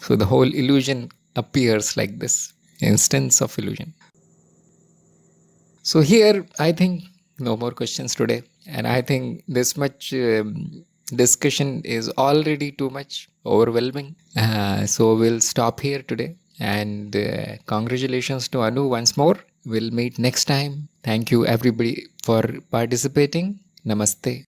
So the whole illusion appears like this instance of illusion. So here, I think no more questions today. And I think this much discussion is already too much overwhelming. So we'll stop here today. And congratulations to Anu once more. We'll meet next time. Thank you everybody for participating. Namaste.